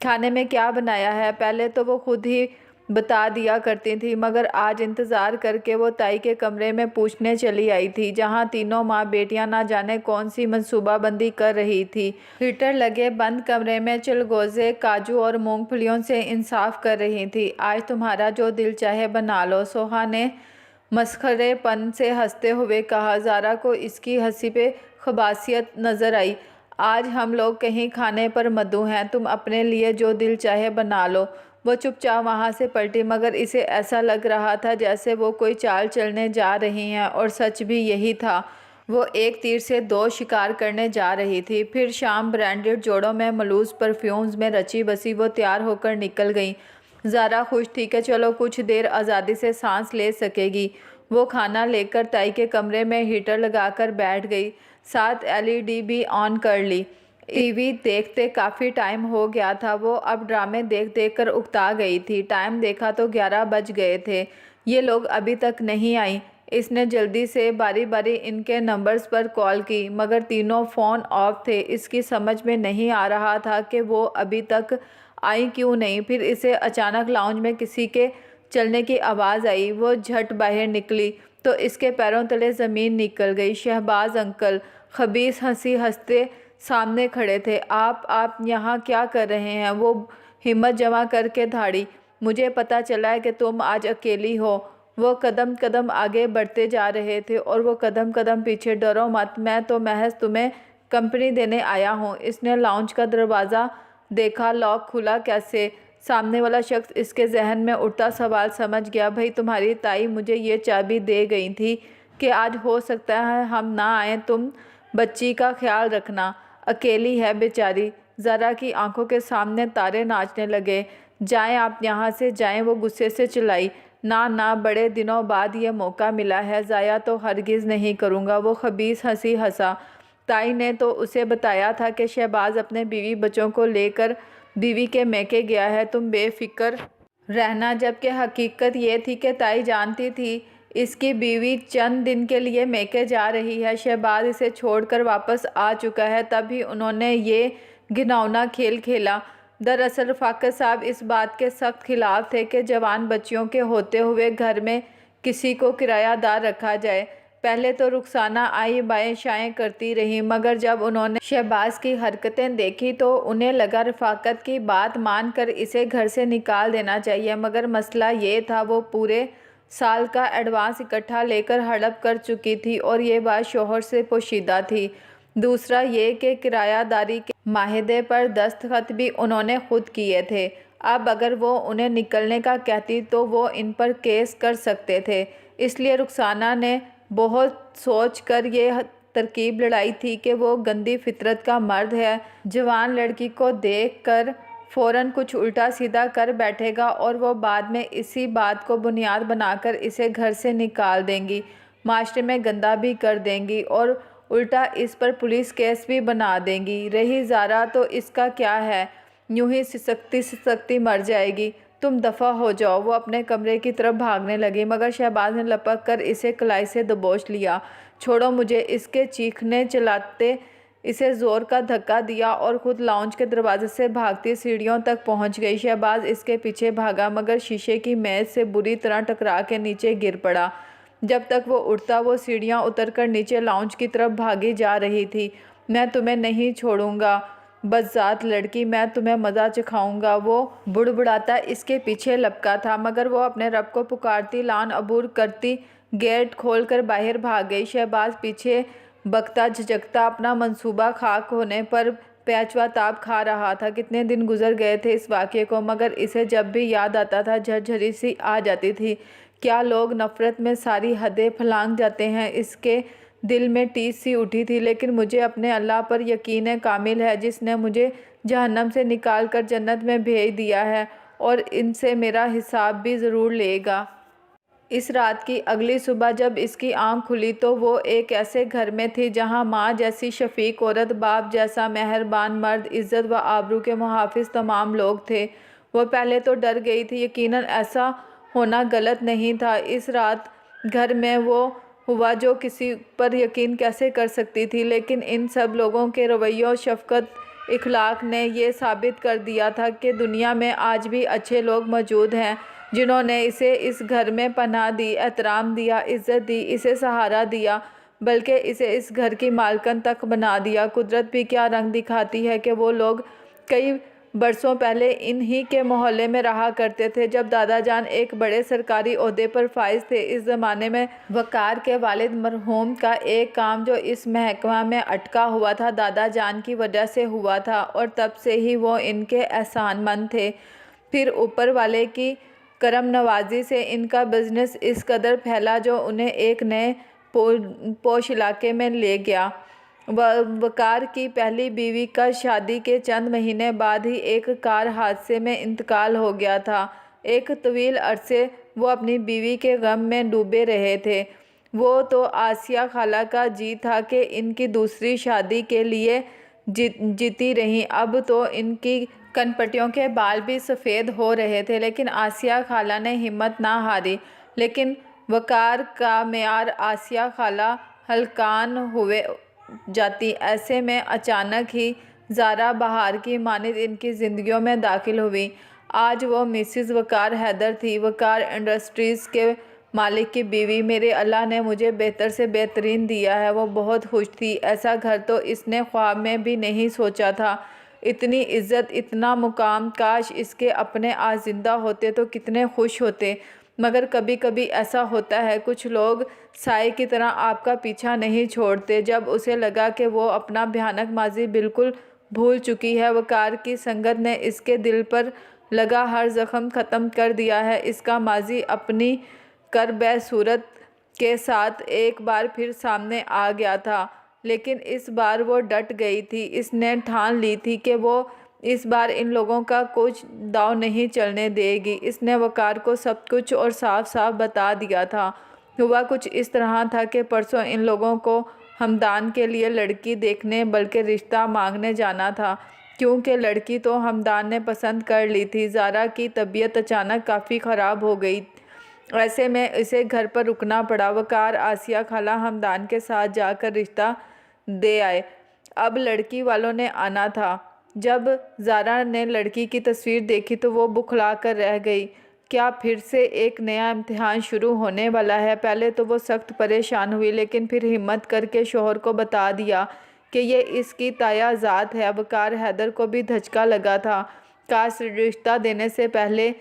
کھانے میں کیا بنایا ہے پہلے تو وہ خود ہی بتا دیا کرتی تھی، مگر آج انتظار کر کے وہ تائی کے کمرے میں پوچھنے چلی آئی تھی، جہاں تینوں ماں بیٹیاں نہ جانے کون سی منصوبہ بندی کر رہی تھی۔ ہیٹر لگے بند کمرے میں چلگوزے، کاجو اور مونگ پھلیوں سے انصاف کر رہی تھی۔ آج تمہارا جو دل چاہے بنا لو، سوہا نے مسخرے پن سے ہنستے ہوئے کہا۔ زارا کو اس کی ہنسی پہ خباثیت نظر آئی۔ آج ہم لوگ کہیں کھانے پر مدعو ہیں، تم اپنے لیے جو دل چاہے بنا لو۔ وہ چپ چاپ وہاں سے پلٹی، مگر اسے ایسا لگ رہا تھا جیسے وہ کوئی چال چلنے جا رہی ہیں، اور سچ بھی یہی تھا۔ وہ ایک تیر سے دو شکار کرنے جا رہی تھی۔ پھر شام برانڈڈ جوڑوں میں ملوث پرفیومز میں رچی بسی وہ تیار ہو کر نکل گئی۔ زارا خوش تھی کہ چلو کچھ دیر آزادی سے سانس لے سکے گی۔ وہ کھانا لے کر تائی کے کمرے میں ہیٹر لگا کر بیٹھ گئی، ساتھ LED بھی آن کر لی۔ ٹی وی دیکھتے کافی ٹائم ہو گیا تھا۔ وہ اب ڈرامے دیکھ دیکھ کر اکتا گئی تھی۔ ٹائم دیکھا تو 11 بج گئے تھے۔ یہ لوگ ابھی تک نہیں آئیں۔ اس نے جلدی سے باری باری ان کے نمبرز پر کال کی، مگر تینوں فون آف تھے۔ اس کی سمجھ میں نہیں آ رہا تھا کہ وہ ابھی تک آئیں کیوں نہیں۔ پھر اسے اچانک لاؤنج میں کسی کے چلنے کی آواز آئی۔ وہ جھٹ باہر نکلی تو اس کے پیروں تلے زمین نکل گئی۔ شہباز انکل خبیث ہنسی ہنستے سامنے کھڑے تھے۔ آپ یہاں کیا کر رہے ہیں؟ وہ ہمت جمع کر کے دھاڑی۔ مجھے پتہ چلا ہے کہ تم آج اکیلی ہو۔ وہ قدم قدم آگے بڑھتے جا رہے تھے اور وہ قدم قدم پیچھے۔ ڈرو مت، میں تو محض تمہیں کمپنی دینے آیا ہوں۔ اس نے لاؤنج کا دروازہ دیکھا، لاک کھلا کیسے؟ سامنے والا شخص اس کے ذہن میں اٹھتا سوال سمجھ گیا۔ بھئی تمہاری تائی مجھے یہ چابی دے گئی تھی کہ آج ہو سکتا ہے ہم نہ آئیں، تم بچی کا خیال رکھنا، اکیلی ہے بیچاری۔ زارا کی آنکھوں کے سامنے تارے ناچنے لگے۔ جائیں آپ یہاں سے جائیں، وہ غصے سے چلائی۔ نہ بڑے دنوں بعد یہ موقع ملا ہے، ضائع تو ہرگز نہیں کروں گا۔ وہ خبیث ہنسی ہنسا۔ تائی نے تو اسے بتایا تھا کہ شہباز اپنے بیوی بچوں کو لے کر بیوی کے میکے گیا ہے، تم بے فکر رہنا، جبکہ حقیقت یہ تھی کہ تائی جانتی تھی اس کی بیوی چند دن کے لیے میکے جا رہی ہے۔ شہباز اسے چھوڑ کر واپس آ چکا ہے، تب ہی انہوں نے یہ گھناؤنا کھیل کھیلا۔ دراصل رفاقت صاحب اس بات کے سخت خلاف تھے کہ جوان بچیوں کے ہوتے ہوئے گھر میں کسی کو کرایہ دار رکھا جائے۔ پہلے تو رخسانہ آئیں بائیں شائیں کرتی رہی، مگر جب انہوں نے شہباز کی حرکتیں دیکھی تو انہیں لگا رفاقت کی بات مان کر اسے گھر سے نکال دینا چاہیے۔ مگر مسئلہ یہ تھا وہ پورے سال کا ایڈوانس اکٹھا لے کر ہڑپ کر چکی تھی اور یہ بات شوہر سے پوشیدہ تھی۔ دوسرا یہ کہ کرایہ داری کے معاہدے پر دستخط بھی انہوں نے خود کیے تھے۔ اب اگر وہ انہیں نکلنے کا کہتی تو وہ ان پر کیس کر سکتے تھے۔ اس لیے رخسانہ نے بہت سوچ کر یہ ترکیب لڑائی تھی کہ وہ گندی فطرت کا مرد ہے، جوان لڑکی کو دیکھ کر فوراً کچھ الٹا سیدھا کر بیٹھے گا اور وہ بعد میں اسی بات کو بنیاد بنا کر اسے گھر سے نکال دیں گی، معاشرے میں گندہ بھی کر دیں گی اور الٹا اس پر پولیس کیس بھی بنا دیں گی۔ رہی زارا تو اس کا کیا ہے، یوں ہی سسکتی مر جائے گی۔ تم دفع ہو جاؤ۔ وہ اپنے کمرے کی طرف بھاگنے لگی مگر شہباز نے لپک کر اسے کلائی سے دبوچ لیا۔ چھوڑو مجھے، اس کے چیخنے چلاتے اسے زور کا دھکا دیا اور خود لاؤنج کے دروازے سے بھاگتی سیڑھیوں تک پہنچ گئی۔ شہباز اس کے پیچھے بھاگا مگر شیشے کی میز سے بری طرح ٹکرا کے نیچے گر پڑا۔ جب تک وہ اٹھتا وہ سیڑھیاں اتر کر نیچے لاؤنج کی طرف بھاگی جا رہی تھی۔ میں تمہیں نہیں چھوڑوں گا بدذات لڑکی، میں تمہیں مزہ چکھاؤں گا۔ وہ بڑبڑاتا اس کے پیچھے لپکا تھا مگر وہ اپنے رب کو پکارتی لان عبور کرتی گیٹ کھول کر باہر بھاگ گئی۔ شہباز پیچھے بکتا جھجکتا اپنا منصوبہ خاک ہونے پر پیچوا تاب کھا رہا تھا۔ کتنے دن گزر گئے تھے اس واقعے کو مگر اسے جب بھی یاد آتا تھا جھرجھری سی آ جاتی تھی۔ کیا لوگ نفرت میں ساری حدیں پھلانگ جاتے ہیں۔ اس کے دل میں ٹیس سی اٹھی تھی، لیکن مجھے اپنے اللہ پر یقین کامل ہے جس نے مجھے جہنم سے نکال کر جنت میں بھیج دیا ہے اور ان سے میرا حساب بھی ضرور لے گا۔ اس رات کی اگلی صبح جب اس کی آنکھ کھلی تو وہ ایک ایسے گھر میں تھی جہاں ماں جیسی شفیق عورت، باپ جیسا مہربان مرد، عزت و آبرو کے محافظ تمام لوگ تھے۔ وہ پہلے تو ڈر گئی تھی، یقیناً ایسا ہونا غلط نہیں تھا۔ اس رات گھر میں وہ ہوا جو کسی پر یقین کیسے کر سکتی تھی، لیکن ان سب لوگوں کے رویوں، شفقت، اخلاق نے یہ ثابت کر دیا تھا کہ دنیا میں آج بھی اچھے لوگ موجود ہیں جنہوں نے اسے اس گھر میں پناہ دی، احترام دیا، عزت دی، اسے سہارا دیا، بلکہ اسے اس گھر کی مالکن تک بنا دیا۔ قدرت بھی کیا رنگ دکھاتی ہے کہ وہ لوگ کئی برسوں پہلے انہی کے محلے میں رہا کرتے تھے جب دادا جان ایک بڑے سرکاری عہدے پر فائز تھے۔ اس زمانے میں وقار کے والد مرحوم کا ایک کام جو اس محکمہ میں اٹکا ہوا تھا دادا جان کی وجہ سے ہوا تھا اور تب سے ہی وہ ان کے احسان مند تھے۔ پھر اوپر والے کی کرم نوازی سے ان کا بزنس اس قدر پھیلا جو انہیں ایک نئے پوش علاقے میں لے گیا۔ وقار کی پہلی بیوی کا شادی کے چند مہینے بعد ہی ایک کار حادثے میں انتقال ہو گیا تھا۔ ایک طویل عرصے وہ اپنی بیوی کے غم میں ڈوبے رہے تھے۔ وہ تو آسیہ خالہ کا جی تھا کہ ان کی دوسری شادی کے لیے جیتی رہیں۔ اب تو ان کی کنپٹیوں کے بال بھی سفید ہو رہے تھے، لیکن آسیہ خالہ نے ہمت نہ ہاری۔ لیکن وقار کا معیار آسیہ خالہ ہلکان ہوئے جاتی۔ ایسے میں اچانک ہی زارا بہار کی مانند ان کی زندگیوں میں داخل ہوئی۔ آج وہ مسز وقار حیدر تھی، وقار انڈسٹریز کے مالک کی بیوی۔ میرے اللہ نے مجھے بہتر سے بہترین دیا ہے۔ وہ بہت خوش تھی۔ ایسا گھر تو اس نے خواب میں بھی نہیں سوچا تھا۔ اتنی عزت، اتنا مقام، کاش اس کے اپنے آج زندہ ہوتے تو کتنے خوش ہوتے۔ مگر کبھی کبھی ایسا ہوتا ہے، کچھ لوگ سائے کی طرح آپ کا پیچھا نہیں چھوڑتے۔ جب اسے لگا کہ وہ اپنا بھیانک ماضی بالکل بھول چکی ہے، وقار کی سنگت نے اس کے دل پر لگا ہر زخم ختم کر دیا ہے۔ اس کا ماضی اپنی کربہ صورت کے ساتھ ایک بار پھر سامنے آ گیا تھا، لیکن اس بار وہ ڈٹ گئی تھی۔ اس نے ٹھان لی تھی کہ وہ اس بار ان لوگوں کا کچھ داؤ نہیں چلنے دے گی۔ اس نے وقار کو سب کچھ اور صاف صاف بتا دیا تھا۔ ہوا کچھ اس طرح تھا کہ پرسوں ان لوگوں کو ہمدان کے لیے لڑکی دیکھنے بلکہ رشتہ مانگنے جانا تھا، کیونکہ لڑکی تو ہمدان نے پسند کر لی تھی۔ زارا کی طبیعت اچانک کافی خراب ہو گئی، ایسے میں اسے گھر پر رکنا پڑا۔ وقار آسیہ خالہ ہمدان کے ساتھ جا کر رشتہ دے آئے۔ اب لڑکی والوں نے آنا تھا۔ جب زارا نے لڑکی کی تصویر دیکھی تو وہ بوکھلا کر رہ گئی۔ کیا پھر سے ایک نیا امتحان شروع ہونے والا ہے؟ پہلے تو وہ سخت پریشان ہوئی، لیکن پھر ہمت کر کے شوہر کو بتا دیا کہ یہ اس کی تایا ذات ہے۔ وقار حیدر کو بھی دھچکا لگا تھا۔ کاش رشتہ دینے سے پہلے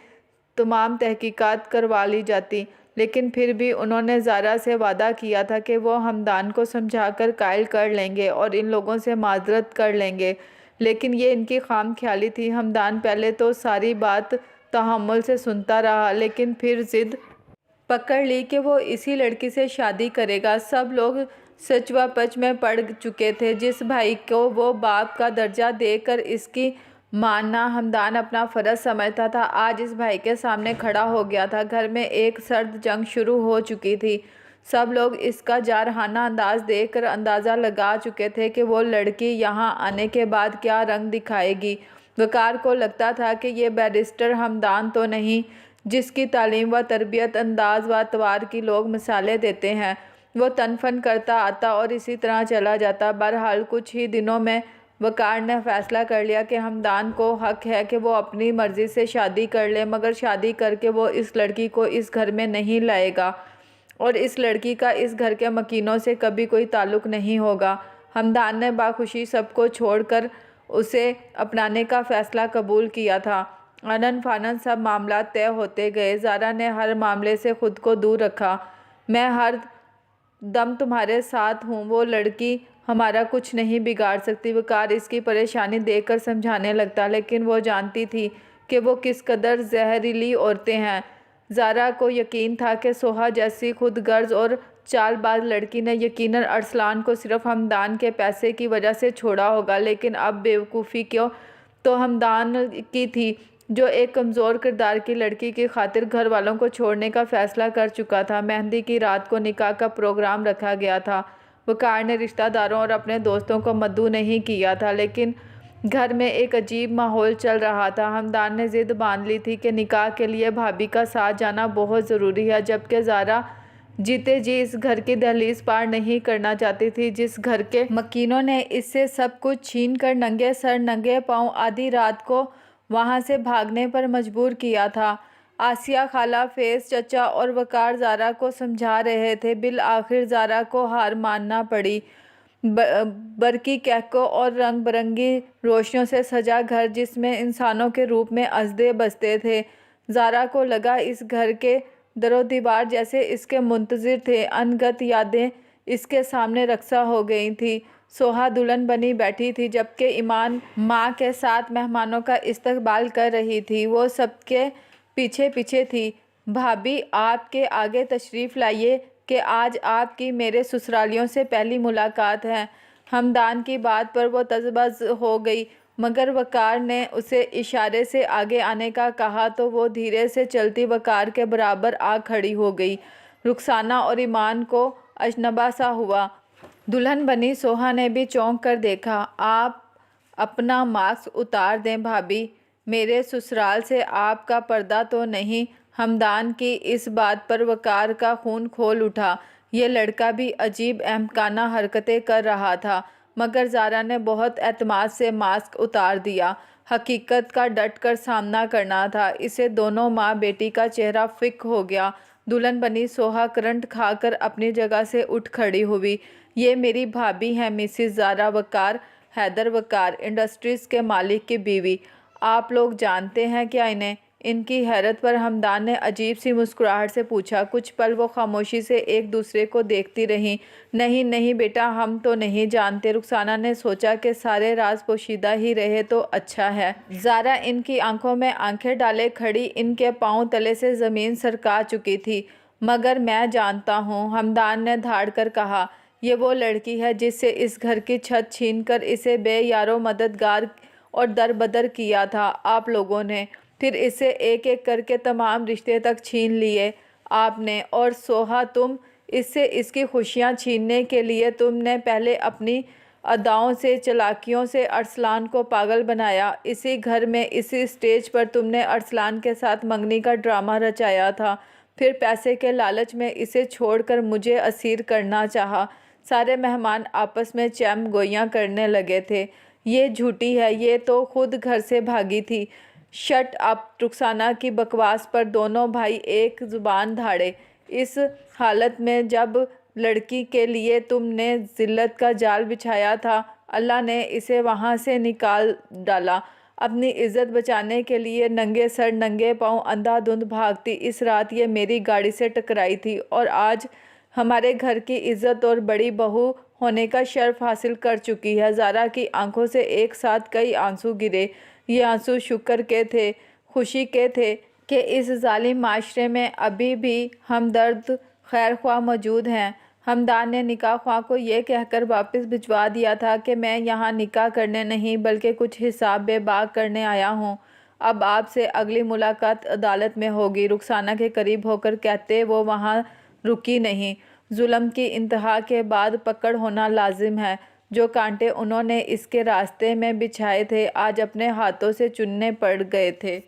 تمام تحقیقات کروا لی جاتی، لیکن پھر بھی انہوں نے زارا سے وعدہ کیا تھا کہ وہ ہمدان کو سمجھا کر قائل کر لیں گے اور ان لوگوں سے معذرت کر لیں گے، لیکن یہ ان کی خام خیالی تھی۔ ہمدان پہلے تو ساری بات تحمل سے سنتا رہا، لیکن پھر ضد پکڑ لی کہ وہ اسی لڑکی سے شادی کرے گا۔ سب لوگ سچ و پچ میں پڑ چکے تھے۔ جس بھائی کو وہ باپ کا درجہ دے کر اس کی ماننا ہمدان اپنا فرض سمجھتا تھا، آج اس بھائی کے سامنے کھڑا ہو گیا تھا۔ گھر میں ایک سرد جنگ شروع ہو چکی تھی۔ سب لوگ اس کا جارحانہ انداز دیکھ کر اندازہ لگا چکے تھے کہ وہ لڑکی یہاں آنے کے بعد کیا رنگ دکھائے گی۔ وقار کو لگتا تھا کہ یہ بیرسٹر ہمدان تو نہیں جس کی تعلیم و تربیت، انداز و اطوار کی لوگ مثالیں دیتے ہیں۔ وہ تن فن کرتا آتا اور اسی طرح چلا جاتا۔ بہرحال کچھ ہی دنوں میں وقار نے فیصلہ کر لیا کہ ہمدان کو حق ہے کہ وہ اپنی مرضی سے شادی کر لے، مگر شادی کر کے وہ اس لڑکی کو اس گھر میں نہیں لائے گا اور اس لڑکی کا اس گھر کے مکینوں سے کبھی کوئی تعلق نہیں ہوگا۔ ہمدان نے بخوشی سب کو چھوڑ کر اسے اپنانے کا فیصلہ قبول کیا تھا۔ آنن فانن سب معاملات طے ہوتے گئے۔ زارا نے ہر معاملے سے خود کو دور رکھا۔ میں ہر دم تمہارے ساتھ ہوں، وہ لڑکی ہمارا کچھ نہیں بگاڑ سکتی۔ وقار اس کی پریشانی دیکھ کر سمجھانے لگتا، لیکن وہ جانتی تھی کہ وہ کس قدر زہریلی عورتیں ہیں۔ زارا کو یقین تھا کہ سوہا جیسی خود غرض اور چال باز لڑکی نے یقیناً ارسلان کو صرف ہمدان کے پیسے کی وجہ سے چھوڑا ہوگا، لیکن اب بیوقوفی کیوں تو ہمدان کی تھی، جو ایک کمزور کردار کی لڑکی کی خاطر گھر والوں کو چھوڑنے کا فیصلہ کر چکا تھا۔ مہندی کی رات کو نکاح کا پروگرام رکھا گیا تھا۔ وقار نے رشتہ داروں اور اپنے دوستوں کو مدعو نہیں کیا تھا، لیکن گھر میں ایک عجیب ماحول چل رہا تھا۔ ہمدان نے ضد باندھ لی تھی کہ نکاح کے لیے بھابھی کا ساتھ جانا بہت ضروری ہے، جبکہ زارا جیتے جی اس گھر کی دہلیز پار نہیں کرنا چاہتی تھی جس گھر کے مکینوں نے اس سے سب کچھ چھین کر ننگے سر ننگے پاؤں آدھی رات کو وہاں سے بھاگنے پر مجبور کیا تھا۔ آسیہ خالہ، فیض چچا اور وقار زارا کو سمجھا رہے تھے۔ بالآخر زارا کو ہار ماننا پڑی۔ برقی کہکوں اور رنگ برنگی روشنیوں سے سجا گھر جس میں انسانوں کے روپ میں اژدھے بستے تھے، زارا کو لگا اس گھر کے در و دیوار جیسے اس کے منتظر تھے۔ ان گت یادیں اس کے سامنے رقصہ ہو گئی تھیں۔ سوہا دلہن بنی بیٹھی تھی، جبکہ ایمان ماں کے ساتھ مہمانوں کا استقبال کر رہی تھی۔ وہ سب کے پیچھے پیچھے تھی۔ بھابھی آپ کے آگے تشریف لائیے کہ آج آپ کی میرے سسرالیوں سے پہلی ملاقات ہے۔ ہمدان کی بات پر وہ تذبذب ہو گئی، مگر وقار نے اسے اشارے سے آگے آنے کا کہا تو وہ دھیرے سے چلتی وقار کے برابر آ کھڑی ہو گئی۔ رخسانہ اور ایمان کو اشنبا سا ہوا۔ دلہن بنی سوہا نے بھی چونک کر دیکھا۔ آپ اپنا ماسک اتار دیں بھابھی، میرے سسرال سے آپ کا پردہ تو نہیں؟ ہمدان کی اس بات پر وقار کا خون کھول اٹھا۔ یہ لڑکا بھی عجیب احمقانہ حرکتیں کر رہا تھا، مگر زارا نے بہت اعتماد سے ماسک اتار دیا۔ حقیقت کا ڈٹ کر سامنا کرنا تھا۔ اسے دونوں ماں بیٹی کا چہرہ فک ہو گیا۔ دلہن بنی سوہا کرنٹ کھا کر اپنی جگہ سے اٹھ کھڑی ہوئی۔ یہ میری بھابھی ہیں، مسز زارا وقار، حیدر وقار انڈسٹریز کے مالک کی بیوی۔ آپ لوگ جانتے ہیں کیا انہیں؟ ان کی حیرت پر ہمدان نے عجیب سی مسکراہٹ سے پوچھا۔ کچھ پل وہ خاموشی سے ایک دوسرے کو دیکھتی رہیں۔ نہیں نہیں بیٹا، ہم تو نہیں جانتے۔ رخسانہ نے سوچا کہ سارے راز پوشیدہ ہی رہے تو اچھا ہے۔ زارا ان کی آنکھوں میں آنکھیں ڈالے کھڑی ان کے پاؤں تلے سے زمین سرکا چکی تھی۔ مگر میں جانتا ہوں، ہمدان نے دھاڑ کر کہا، یہ وہ لڑکی ہے جس سے اس گھر کی چھت چھین کر اسے بے یار و مددگار اور در بدر کیا تھا آپ لوگوں نے، پھر اسے ایک ایک کر کے تمام رشتے تک چھین لیے آپ نے، اور سوہا تم اس سے اس کی خوشیاں چھیننے کے لیے تم نے پہلے اپنی اداؤں سے، چالاکیوں سے ارسلان کو پاگل بنایا۔ اسی گھر میں، اسی اسٹیج پر تم نے ارسلان کے ساتھ منگنی کا ڈرامہ رچایا تھا، پھر پیسے کے لالچ میں اسے چھوڑ کر مجھے اسیر کرنا چاہا۔ سارے مہمان آپس میں چیم گوئیاں کرنے لگے تھے۔ یہ جھوٹی ہے، یہ تو خود گھر سے بھاگی تھی۔ Shut up! رخسانہ کی بکواس پر دونوں بھائی ایک زبان دھاڑے۔ اس حالت میں جب لڑکی کے لیے تم نے ذلت کا جال بچھایا تھا، اللہ نے اسے وہاں سے نکال ڈالا۔ اپنی عزت بچانے کے لیے ننگے سر ننگے پاؤں اندھا دھند بھاگتی۔ اس رات یہ میری گاڑی سے ٹکرائی تھی اور آج ہمارے گھر کی عزت اور بڑی بہو ہونے کا شرف حاصل کر چکی ہے۔ زارا کی آنکھوں سے ایک ساتھ کئی آنسو گرے۔ یہ آنسو شکر کے تھے، خوشی کے تھے کہ اس ظالم معاشرے میں ابھی بھی ہمدرد خیر خواہ موجود ہیں۔ حمدان نے نکاح خواہ کو یہ کہہ کر واپس بھجوا دیا تھا کہ میں یہاں نکاح کرنے نہیں بلکہ کچھ حساب بے باک کرنے آیا ہوں۔ اب آپ سے اگلی ملاقات عدالت میں ہوگی۔ رخسانہ کے قریب ہو کر کہتے وہ وہاں رکی نہیں۔ ظلم کی انتہا کے بعد پکڑ ہونا لازم ہے۔ جو کانٹے انہوں نے اس کے راستے میں بچھائے تھے آج اپنے ہاتھوں سے چننے پڑ گئے تھے۔